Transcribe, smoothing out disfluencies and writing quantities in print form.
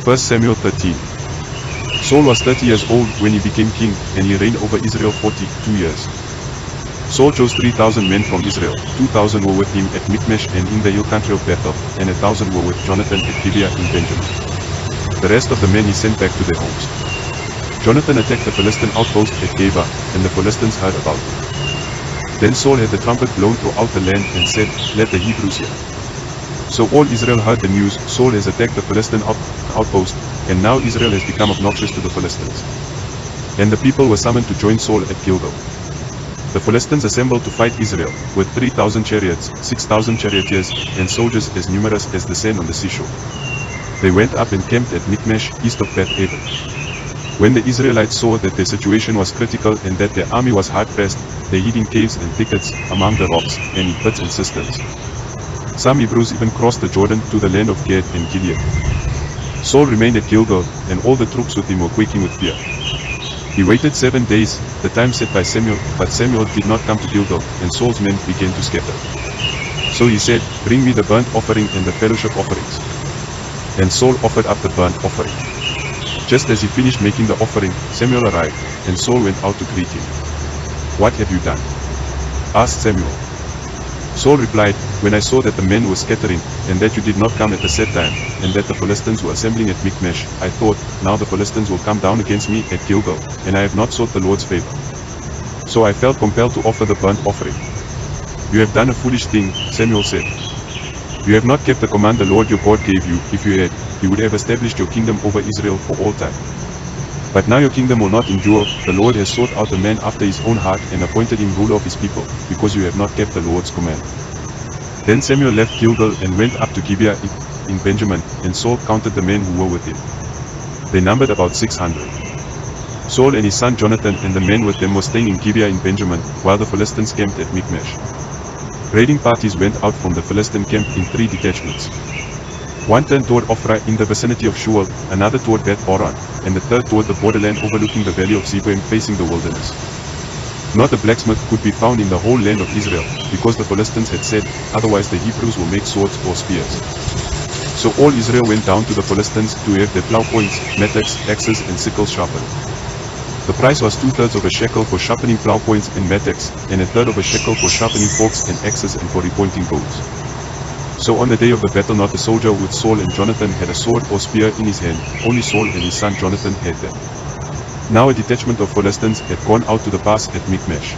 1 Samuel 13. Saul was 30 years old when he became king, and he reigned over Israel 42 years. Saul chose 3,000 men from Israel. 2,000 were with him at Michmash and in the hill country of Bethel, and 1,000 were with Jonathan at Gibeah in Benjamin. The rest of the men he sent back to their homes. Jonathan attacked the Philistine outpost at Geba, and the Philistines heard about it. Then Saul had the trumpet blown throughout the land and said, "Let the Hebrews hear." So all Israel heard the news, Saul has attacked the Philistine outpost, and now Israel has become obnoxious to the Philistines. And the people were summoned to join Saul at Gilgal. The Philistines assembled to fight Israel, with 3,000 chariots, 6,000 charioteers, and soldiers as numerous as the sand on the seashore. They went up and camped at Michmash, east of Beth-aven. When the Israelites saw that their situation was critical and that their army was hard-pressed, they hid in caves and thickets, among the rocks, and in pits and cisterns. Some Hebrews even crossed the Jordan to the land of Gad and Gilead. Saul remained at Gilgal, and all the troops with him were quaking with fear. He waited 7 days, the time set by Samuel, but Samuel did not come to Gilgal, and Saul's men began to scatter. So he said, "Bring me the burnt offering and the fellowship offerings." And Saul offered up the burnt offering. Just as he finished making the offering, Samuel arrived, and Saul went out to greet him. "What have you done?" asked Samuel. Saul replied, "When I saw that the men were scattering, and that you did not come at the set time, and that the Philistines were assembling at Michmash, I thought, now the Philistines will come down against me at Gilgal, and I have not sought the Lord's favor. So I felt compelled to offer the burnt offering." "You have done a foolish thing," Samuel said. "You have not kept the command the Lord your God gave you. If you had, he would have established your kingdom over Israel for all time. But now your kingdom will not endure. The Lord has sought out a man after his own heart and appointed him ruler of his people, because you have not kept the Lord's command." Then Samuel left Gilgal and went up to Gibeah in Benjamin, and Saul counted the men who were with him. They numbered about 600. Saul and his son Jonathan and the men with them were staying in Gibeah in Benjamin, while the Philistines camped at Michmash. Raiding parties went out from the Philistine camp in 3 detachments. One turned toward Ophrah in the vicinity of Shual, another toward Beth-horon, and the third toward the borderland overlooking the valley of Zeboim facing the wilderness. Not a blacksmith could be found in the whole land of Israel, because the Philistines had said, "Otherwise the Hebrews will make swords or spears." So all Israel went down to the Philistines to have their plow points, mattocks, axes and sickles sharpened. The price was 2/3 of a shekel for sharpening plow points and mattocks, and 1/3 of a shekel for sharpening forks and axes and for repointing bows. So on the day of the battle not a soldier with Saul and Jonathan had a sword or spear in his hand, only Saul and his son Jonathan had them. Now a detachment of Philistines had gone out to the pass at Michmash.